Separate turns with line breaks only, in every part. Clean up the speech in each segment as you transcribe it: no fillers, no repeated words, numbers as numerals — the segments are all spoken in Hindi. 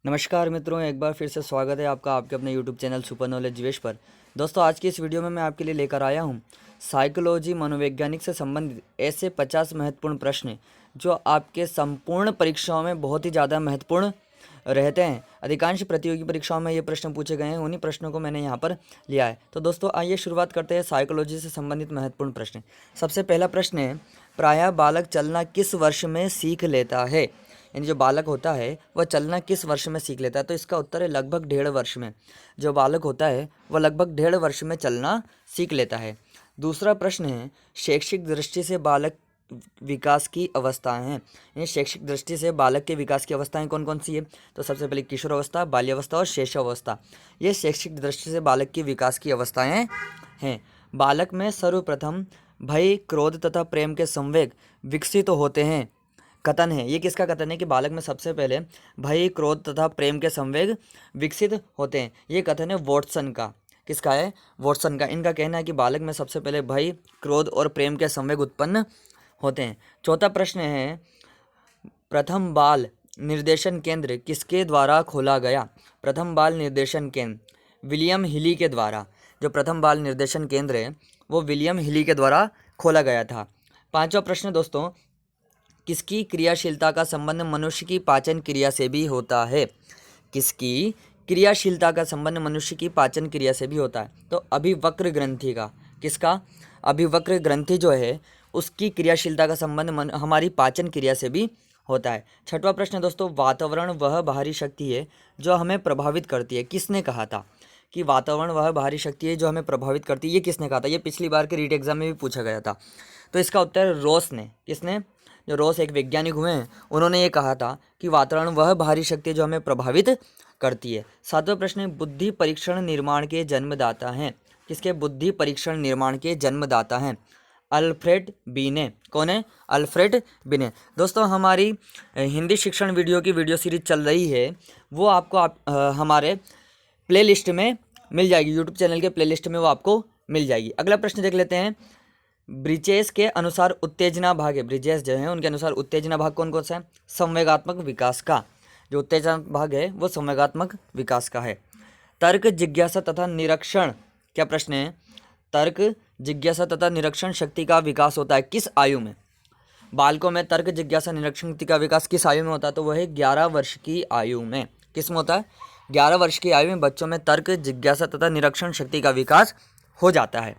नमस्कार मित्रों, एक बार फिर से स्वागत है आपका आपके अपने YouTube channel super knowledge Jeevesh पर। दोस्तों, आज की इस वीडियो में मैं आपके लिए लेकर आया हूं साइकोलॉजी मनोवैज्ञानिक से संबंधित ऐसे 50 महत्वपूर्ण प्रश्न जो आपके संपूर्ण परीक्षाओं में बहुत ही ज़्यादा महत्वपूर्ण रहते हैं। अधिकांश प्रतियोगी परीक्षाओं में ये प्रश्न पूछे गए हैं, उन्हीं प्रश्नों को मैंने यहाँ पर लिया है। तो दोस्तों, आइए शुरुआत करते हैं साइकोलॉजी से संबंधित महत्वपूर्ण प्रश्न। सबसे पहला प्रश्न है, प्रायः बालक चलना किस वर्ष में सीख लेता है? यानी जो बालक होता है वह चलना किस वर्ष में सीख लेता है? तो इसका उत्तर है लगभग 1.5 वर्ष में। जो बालक होता है वह लगभग 1.5 वर्ष में चलना सीख लेता है। दूसरा प्रश्न है, शैक्षिक दृष्टि से बालक विकास की अवस्थाएं हैं। यानी शैक्षिक दृष्टि से बालक के विकास की अवस्थाएं कौन कौन सी है? तो सबसे पहले किशोर अवस्था, बाल्यावस्था और शैशवावस्था। ये शैक्षिक दृष्टि से बालक की विकास की अवस्थाएं हैं। बालक में सर्वप्रथम भय, क्रोध तथा प्रेम के संवेग विकसित होते हैं। कथन है, ये किसका कथन है कि बालक में सबसे पहले भय, क्रोध तथा प्रेम के संवेग विकसित होते हैं? ये कथन है वॉटसन का। किसका है? वॉटसन का। इनका कहना है कि बालक में सबसे पहले भय, क्रोध और प्रेम के संवेग उत्पन्न होते हैं। चौथा प्रश्न है, प्रथम बाल निर्देशन केंद्र किसके द्वारा खोला गया? प्रथम बाल निर्देशन केंद्र विलियम हिली के द्वारा। जो प्रथम बाल निर्देशन केंद्र है वो विलियम हिली के द्वारा खोला गया था। पांचवा प्रश्न दोस्तों, किसकी क्रियाशीलता का संबंध मनुष्य की पाचन क्रिया से भी होता है? किसकी क्रियाशीलता का संबंध मनुष्य की पाचन क्रिया से भी होता है? तो अभिवक्र ग्रंथि का। किसका? अभिवक्र ग्रंथि जो है उसकी क्रियाशीलता का संबंध हमारी पाचन क्रिया से भी होता है। छठवां प्रश्न दोस्तों, वातावरण वह बाहरी शक्ति है जो हमें प्रभावित करती है। किसने कहा था कि वातावरण वह बाहरी शक्ति है जो हमें प्रभावित करती है? ये किसने कहा था? ये पिछली बार के रीट एग्जाम में भी पूछा गया था। तो इसका उत्तर रॉस ने। किसने? जो रॉस एक वैज्ञानिक हुए हैं, उन्होंने ये कहा था कि वातावरण वह बाहरी शक्ति है जो हमें प्रभावित करती है। सातवां प्रश्न, बुद्धि परीक्षण निर्माण के जन्मदाता हैं। किसके? बुद्धि परीक्षण निर्माण के जन्मदाता हैं अल्फ्रेड बिने। कौन है? अल्फ्रेड बिने। दोस्तों, हमारी हिंदी शिक्षण वीडियो की वीडियो सीरीज चल रही है, वो आपको हमारे प्लेलिस्ट में मिल जाएगी। यूट्यूब चैनल के प्लेलिस्ट में वो आपको मिल जाएगी। अगला प्रश्न देख लेते हैं, ब्रिजेस के अनुसार उत्तेजना भाग है। ब्रिजेस जो है उनके अनुसार उत्तेजना भाग कौन कौन सा है? संवेगात्मक विकास का। जो उत्तेजना भाग है वो संवेगात्मक विकास का है। तर्क, जिज्ञासा तथा निरीक्षण। क्या प्रश्न है? तर्क, जिज्ञासा तथा निरीक्षण शक्ति का विकास होता है किस आयु में? बालकों में तर्क, जिज्ञासा, निरीक्षण शक्ति का विकास किस आयु में होता है? तो वह है 11 वर्ष की आयु में। किस में होता है? 11 वर्ष की आयु में बच्चों में तर्क, जिज्ञासा तथा निरीक्षण शक्ति का विकास हो जाता है।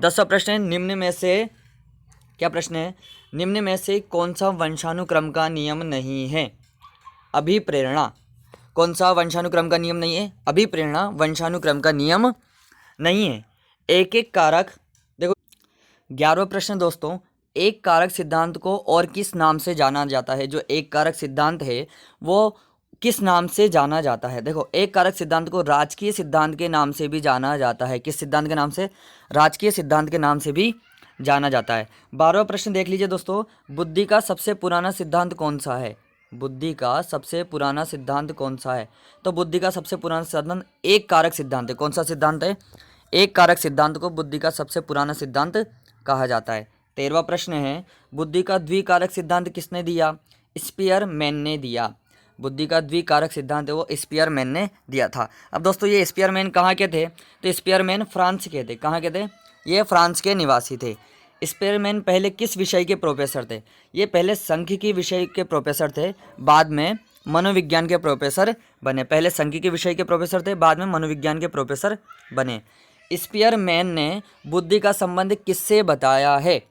10वां प्रश्न है, निम्न में से। क्या प्रश्न है? निम्न में से कौन सा वंशानुक्रम का नियम नहीं है? अभिप्रेरणा। कौन सा वंशानुक्रम का नियम नहीं है? अभिप्रेरणा वंशानुक्रम का नियम नहीं है। एक एक कारक। देखो, 11वां प्रश्न दोस्तों, एक कारक सिद्धांत को और किस नाम से जाना जाता है? जो एक कारक सिद्धांत है वो किस नाम से जाना जाता है? देखो, एक कारक सिद्धांत को राजकीय सिद्धांत के नाम से भी जाना जाता है। किस सिद्धांत के नाम से? राजकीय सिद्धांत के नाम से भी जाना जाता है। 12वां प्रश्न देख लीजिए दोस्तों, बुद्धि का सबसे पुराना सिद्धांत कौन सा है? बुद्धि का सबसे पुराना सिद्धांत कौन सा है? तो बुद्धि का सबसे पुराना सिद्धांत एक कारक सिद्धांत है। कौन सा सिद्धांत है? एक कारक सिद्धांत को बुद्धि का सबसे पुराना सिद्धांत कहा जाता है। 13वां प्रश्न है, बुद्धि का द्विकारक सिद्धांत किसने दिया? स्पीयरमैन ने दिया। बुद्धि का द्विकारक सिद्धांत है वो स्पीयरमैन ने दिया था। अब दोस्तों, ये स्पीयरमैन कहाँ के थे? तो स्पीयरमैन फ्रांस के थे। कहाँ के थे? ये फ्रांस के निवासी थे। स्पीयरमैन पहले किस विषय के प्रोफेसर थे? ये पहले सांख्यिकी विषय के प्रोफेसर थे, बाद में मनोविज्ञान के प्रोफेसर बने। पहले सांख्यिकी विषय के प्रोफेसर थे, बाद में मनोविज्ञान के प्रोफेसर बने। स्पीयरमैन ने बुद्धि का संबंध किससे बताया है?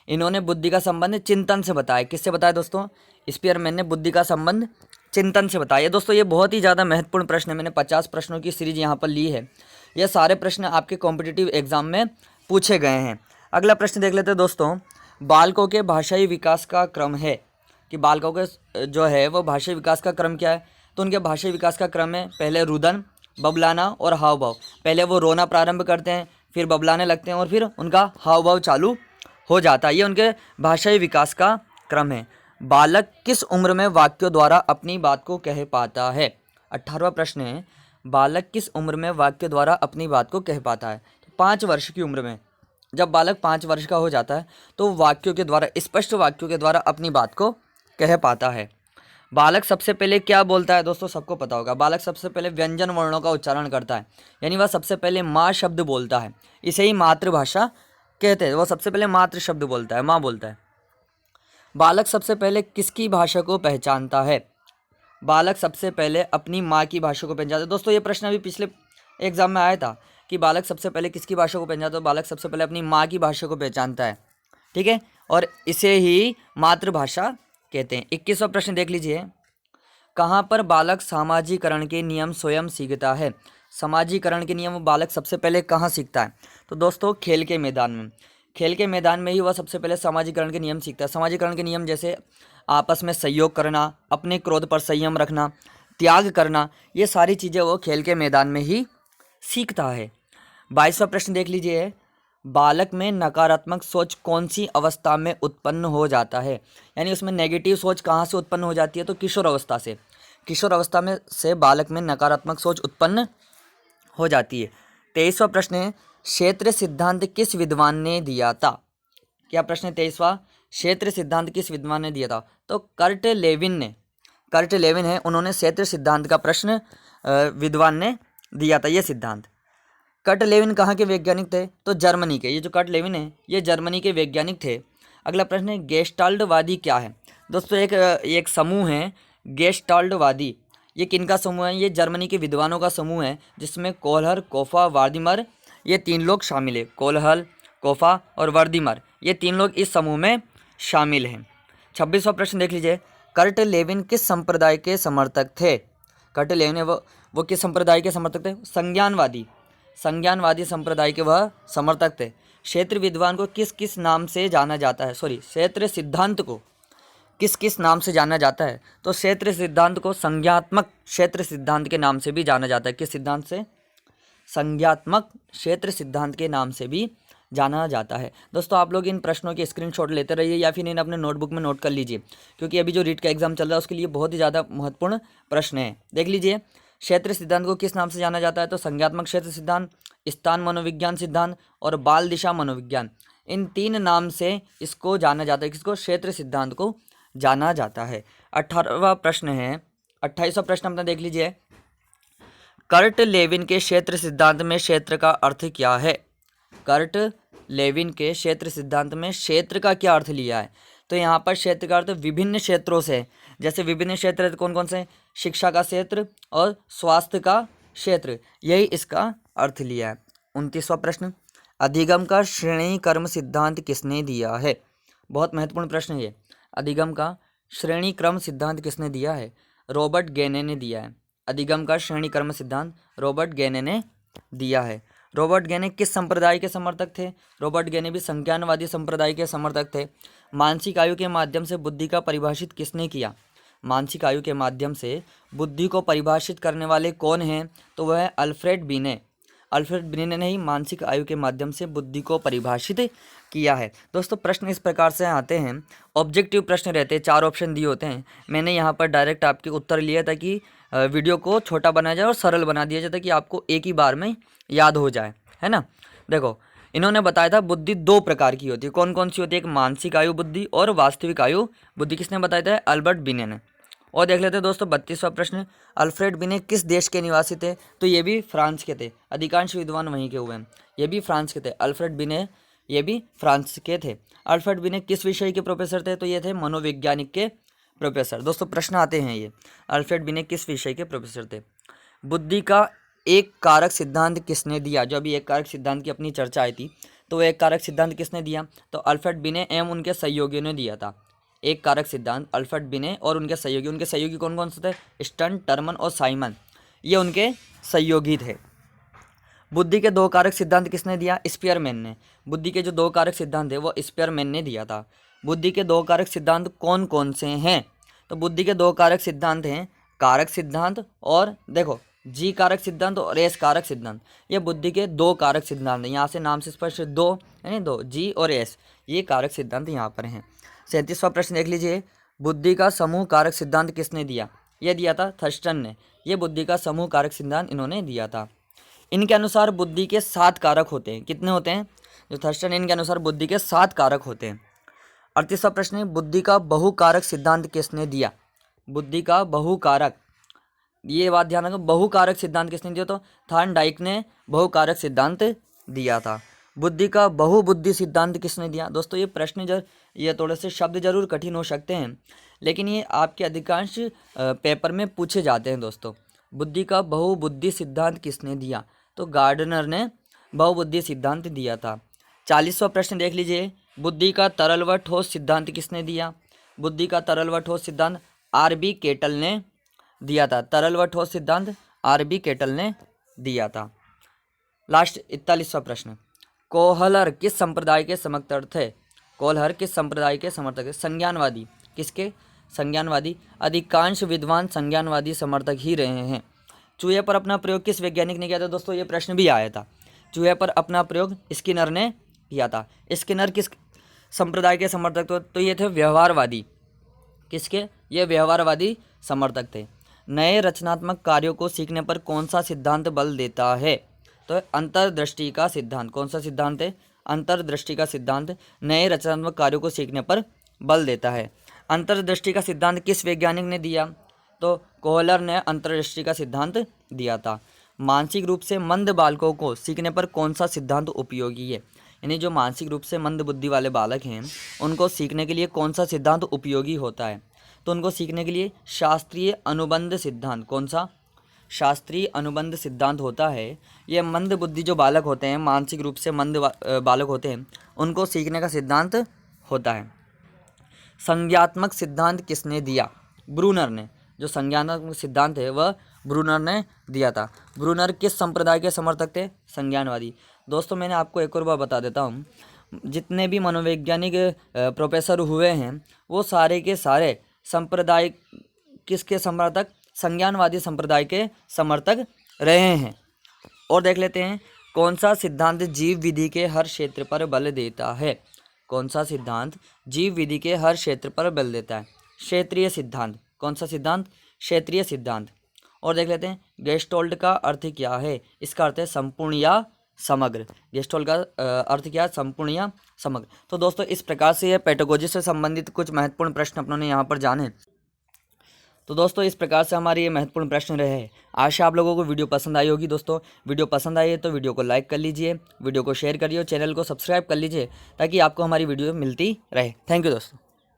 इन्होंने बुद्धि का संबंध चिंतन से बताया। किससे बताया दोस्तों? स्पीयरमैन ने बुद्धि का संबंध चिंतन से बताया। दोस्तों, ये बहुत ही ज़्यादा महत्वपूर्ण प्रश्न है। मैंने 50 प्रश्नों की सीरीज यहाँ पर ली है। ये सारे प्रश्न आपके कॉम्पिटिटिव एग्जाम में पूछे गए हैं। अगला प्रश्न देख लेते हैं दोस्तों, बालकों के भाषाई विकास का क्रम है। कि बालकों के जो है वो भाषाई विकास का क्रम क्या है? तो उनके भाषाई विकास का क्रम है, पहले रुदन, बबलाना और हाव भाव। पहले वो रोना प्रारंभ करते हैं, फिर बबलाने लगते हैं और फिर उनका हाव भाव चालू हो जाता है। ये उनके भाषाई विकास का क्रम है। बालक किस उम्र में वाक्यों द्वारा अपनी बात को कह पाता है? 18वां प्रश्न है, बालक किस उम्र में वाक्य द्वारा अपनी बात को कह पाता है? तो 5 वर्ष की उम्र में। जब बालक 5 वर्ष का हो जाता है तो वाक्यों के द्वारा, स्पष्ट वाक्यों के द्वारा अपनी बात को कह पाता है। बालक सबसे पहले क्या बोलता है दोस्तों, सबको पता होगा। बालक सबसे पहले व्यंजन वर्णों का उच्चारण करता है, यानी वह सबसे पहले माँ शब्द बोलता है। इसे ही मातृभाषा कहते हैं। वो सबसे पहले मातृ शब्द बोलता है, माँ बोलता है। बालक सबसे पहले किसकी भाषा को पहचानता है? बालक सबसे पहले अपनी माँ की भाषा को पहचानता है। दोस्तों ये प्रश्न अभी पिछले एग्जाम में आया था कि बालक सबसे पहले किसकी भाषा को पहचानता है, तो बालक सबसे पहले अपनी माँ की भाषा को पहचानता है। ठीक है, और इसे ही मातृभाषा कहते हैं। 21वां प्रश्न देख लीजिए। कहाँ पर बालक सामाजिकरण के नियम स्वयं सीखता है? सामाजिकरण के नियम बालक सबसे पहले कहाँ सीखता है? तो दोस्तों खेल के मैदान में। खेल के मैदान में ही वह सबसे पहले सामाजिकरण के नियम सीखता है। सामाजिकरण के नियम जैसे आपस में सहयोग करना, अपने क्रोध पर संयम रखना, त्याग करना, ये सारी चीज़ें वो खेल के मैदान में ही सीखता है। 22वां प्रश्न देख लीजिए। बालक में नकारात्मक सोच कौन सी अवस्था में उत्पन्न हो जाता है? यानी उसमें नेगेटिव सोच कहाँ से उत्पन्न हो जाती है? तो किशोर अवस्था से। किशोर अवस्था में से बालक में नकारात्मक सोच उत्पन्न हो जाती है। 23वां प्रश्न है, क्षेत्र सिद्धांत किस विद्वान ने दिया था? क्या प्रश्न है 23वां? क्षेत्र सिद्धांत किस विद्वान ने दिया था? तो कर्ट लेविन है, उन्होंने क्षेत्र सिद्धांत का प्रश्न विद्वान ने दिया था ये सिद्धांत। कर्ट लेविन कहाँ के वैज्ञानिक थे? तो जर्मनी के। ये जो कर्ट लेविन है ये जर्मनी के वैज्ञानिक थे। अगला प्रश्न है, गेस्टाल्टवादी क्या है? दोस्तों एक समूह है गेस्टाल्टवादी। ये किनका समूह है? ये जर्मनी के विद्वानों का समूह है, जिसमें कोहलर, कोफा, वार्दीमर ये 3 लोग शामिल है। कोहलर, कोफा और वार्दीमर ये 3 लोग इस समूह में शामिल हैं। 26वां प्रश्न देख लीजिए। कर्ट लेविन किस संप्रदाय के समर्थक थे? कर्ट लेविन वो किस संप्रदाय के समर्थक थे? संज्ञानवादी संप्रदाय के वह समर्थक थे। क्षेत्र विद्वान को किस किस नाम से जाना जाता है? क्षेत्र सिद्धांत को किस किस नाम से जाना जाता है? तो क्षेत्र सिद्धांत को संज्ञात्मक क्षेत्र सिद्धांत के नाम से भी जाना जाता है। किस सिद्धांत से? संज्ञात्मक क्षेत्र सिद्धांत के नाम से भी जाना जाता है। दोस्तों आप लोग इन प्रश्नों के स्क्रीनशॉट लेते रहिए या फिर इन्हें अपने नोटबुक में नोट कर लीजिए, क्योंकि अभी जो रीट का एग्जाम चल रहा है उसके लिए बहुत ही ज़्यादा महत्वपूर्ण प्रश्न है। देख लीजिए, क्षेत्र सिद्धांत को किस नाम से जाना जाता है? तो संज्ञात्मक क्षेत्र सिद्धांत, स्थान मनोविज्ञान सिद्धांत और बाल दिशा मनोविज्ञान, इन 3 नाम से इसको जाना जाता है। किसको? क्षेत्र सिद्धांत को जाना जाता है। 18वां प्रश्न है, 28वां प्रश्न अपना देख लीजिए। कर्ट लेविन के क्षेत्र सिद्धांत में क्षेत्र का अर्थ क्या है? कर्ट लेविन के क्षेत्र सिद्धांत में क्षेत्र का क्या अर्थ लिया है? तो यहाँ पर क्षेत्र का अर्थ विभिन्न क्षेत्रों से, जैसे विभिन्न क्षेत्र कौन कौन से? शिक्षा का क्षेत्र और स्वास्थ्य का क्षेत्र, यही इसका अर्थ लिया है। 29वां प्रश्न, अधिगम का श्रेणी कर्म सिद्धांत किसने दिया है? बहुत महत्वपूर्ण प्रश्न है ये। अधिगम का श्रेणी क्रम सिद्धांत किसने दिया है? रॉबर्ट गेने ने दिया है। अधिगम का श्रेणी क्रम सिद्धांत रॉबर्ट गेने ने दिया है। रॉबर्ट गेने किस संप्रदाय के समर्थक थे? रॉबर्ट गेने भी संज्ञानवादी संप्रदाय के समर्थक थे। मानसिक आयु के माध्यम से बुद्धि का परिभाषित किसने किया? मानसिक आयु के माध्यम से बुद्धि को परिभाषित करने वाले कौन हैं? तो वह है अल्फ्रेड बिने। अल्फ्रेड बिने ने ही मानसिक आयु के माध्यम से बुद्धि को परिभाषित किया है। दोस्तों प्रश्न इस प्रकार से आते हैं, ऑब्जेक्टिव प्रश्न रहते हैं, 4 ऑप्शन दिए होते हैं। मैंने यहाँ पर डायरेक्ट आपके उत्तर लिए ताकि वीडियो को छोटा बनाया जाए और सरल बना दिया जाए ताकि आपको एक ही बार में याद हो जाए, है ना। देखो इन्होंने बताया था बुद्धि 2 प्रकार की होती है। कौन कौन सी होती है? एक मानसिक आयु बुद्धि और वास्तविक आयु बुद्धि। किसने बताया था? अल्बर्ट बिने ने। और देख लेते हैं दोस्तों 32वां प्रश्न, अल्फ्रेड बिने किस देश के निवासी थे? तो ये भी फ्रांस के थे। अधिकांश विद्वान वहीं के हुए हैं, ये भी फ्रांस के थे। अल्फ्रेड बिने ये भी फ्रांस के थे। अल्फ्रेड बिने किस विषय के प्रोफेसर थे? तो ये थे मनोवैज्ञानिक के प्रोफेसर। दोस्तों प्रश्न आते हैं ये, अल्फ्रेड बिने किस विषय के प्रोफेसर थे? बुद्धि का एक कारक सिद्धांत किसने दिया? जो अभी एक कारक सिद्धांत की अपनी चर्चा आई थी, तो एक कारक सिद्धांत किसने दिया? तो अल्फ्रेड बिने एवं उनके सहयोगियों ने दिया था। एक कारक सिद्धांत अल्फ्रेड बिने और उनके सहयोगी कौन कौन से थे? स्टर्न, टर्मन और साइमन, ये उनके सहयोगी थे। बुद्धि के 2 कारक सिद्धांत किसने दिया? स्पीयरमैन ने। बुद्धि के जो 2 कारक सिद्धांत है वो स्पीयरमैन ने दिया था। बुद्धि के 2 कारक सिद्धांत कौन कौन से हैं? तो बुद्धि के 2 कारक सिद्धांत हैं कारक सिद्धांत और देखो जी कारक सिद्धांत और एस कारक सिद्धांत। ये बुद्धि के 2 कारक सिद्धांत हैं। यहाँ से नाम से स्पष्ट 2 यानी 2 जी और एस, ये कारक सिद्धांत यहाँ पर हैं। 37वां प्रश्न देख लीजिए, बुद्धि का समूह कारक सिद्धांत किसने दिया? यह दिया था थर्स्टन ने। यह बुद्धि का समूह कारक सिद्धांत इन्होंने दिया था। इनके अनुसार बुद्धि के 7 कारक होते हैं। कितने होते हैं? जो थर्स्टन, इनके अनुसार बुद्धि के 7 कारक होते हैं। 38वां प्रश्न है, बुद्धि का बहुकारक सिद्धांत किसने दिया? बुद्धि का बहुकारक, ये बात ध्यान रखो, बहुकारक सिद्धांत किसने दिया? तो थॉर्नडाइक ने बहुकारक सिद्धांत दिया था। बुद्धि का बहुबुद्धि सिद्धांत किसने दिया? दोस्तों ये प्रश्न ये थोड़े से शब्द जरूर कठिन हो सकते हैं, लेकिन ये आपके अधिकांश पेपर में पूछे जाते हैं दोस्तों। बुद्धि का बहुबुद्धि सिद्धांत किसने दिया? तो गार्डनर ने बहुबुद्धि सिद्धांत दिया था। 40वां प्रश्न देख लीजिए, बुद्धि का तरल व ठोस सिद्धांत किसने दिया? बुद्धि का तरल व ठोस सिद्धांत आर.बी. केटल ने दिया था। तरल व ठोस सिद्धांत आर.बी. केटल ने दिया था। लास्ट 41वां प्रश्न, कोहलर किस संप्रदाय के समर्थक थे? कोहलर किस संप्रदाय के समर्थक थे? संज्ञानवादी। किसके? संज्ञानवादी। अधिकांश विद्वान संज्ञानवादी समर्थक ही रहे हैं। चूहे पर अपना प्रयोग किस वैज्ञानिक ने किया था? दोस्तों ये प्रश्न भी आया था। चूहे पर अपना प्रयोग स्किनर ने किया था। स्किनर किस संप्रदाय के समर्थक थे? तो ये थे व्यवहारवादी। किसके? ये व्यवहारवादी समर्थक थे। नए रचनात्मक कार्यों को सीखने पर कौन सा सिद्धांत बल देता है? तो अंतर्दृष्टि का सिद्धांत। कौन सा सिद्धांत है? अंतर्दृष्टि का सिद्धांत नए रचनात्मक कार्यों को सीखने पर बल देता है। अंतर्दृष्टि का सिद्धांत किस वैज्ञानिक ने दिया? तो कोहलर ने अंतर्दृष्टि का सिद्धांत दिया था। मानसिक रूप से मंद बालकों को सीखने पर कौन सा सिद्धांत उपयोगी है? यानी जो मानसिक रूप से मंद बुद्धि वाले बालक हैं उनको सीखने के लिए कौन सा सिद्धांत उपयोगी होता है? तो उनको सीखने के लिए शास्त्रीय अनुबंध सिद्धांत। कौन सा? शास्त्रीय अनुबंध सिद्धांत होता है। ये मंद बुद्धि जो बालक होते हैं, मानसिक रूप से मंद बालक होते हैं, उनको सीखने का सिद्धांत होता है। संज्ञात्मक सिद्धांत किसने दिया? ब्रूनर ने। जो संज्ञानात्मक सिद्धांत है वह ब्रूनर ने दिया था। ब्रूनर किस संप्रदाय के समर्थक थे? संज्ञानवादी। दोस्तों मैंने आपको एक और बार बता देता हूँ, जितने भी मनोवैज्ञानिक प्रोफेसर हुए हैं वो सारे के सारे संप्रदाय किसके समर्थक? संज्ञानवादी संप्रदाय के समर्थक रहे हैं। और देख लेते हैं, कौन सा सिद्धांत जीव विधि के हर क्षेत्र पर बल देता है? कौन सा सिद्धांत जीव विधि के हर क्षेत्र पर बल देता है? क्षेत्रीय सिद्धांत। कौन सा सिद्धांत? क्षेत्रीय सिद्धांत। और देख लेते हैं, गेस्टोल्ट का अर्थ क्या है? इसका अर्थ है संपूर्ण या समग्र। गेस्टोल्ट का अर्थ क्या है? संपूर्ण या समग्र। तो दोस्तों इस प्रकार से यह पेडागोजी से संबंधित कुछ महत्वपूर्ण प्रश्न अपनों ने यहाँ पर जाने। तो दोस्तों इस प्रकार से हमारे ये महत्वपूर्ण प्रश्न रहे हैं। आशा आप लोगों को वीडियो पसंद आई होगी। दोस्तों वीडियो पसंद आई है तो वीडियो को लाइक कर लीजिए, वीडियो को शेयर करिए और चैनल को सब्सक्राइब कर लीजिए ताकि आपको हमारी वीडियो मिलती रहे। थैंक यू दोस्तों।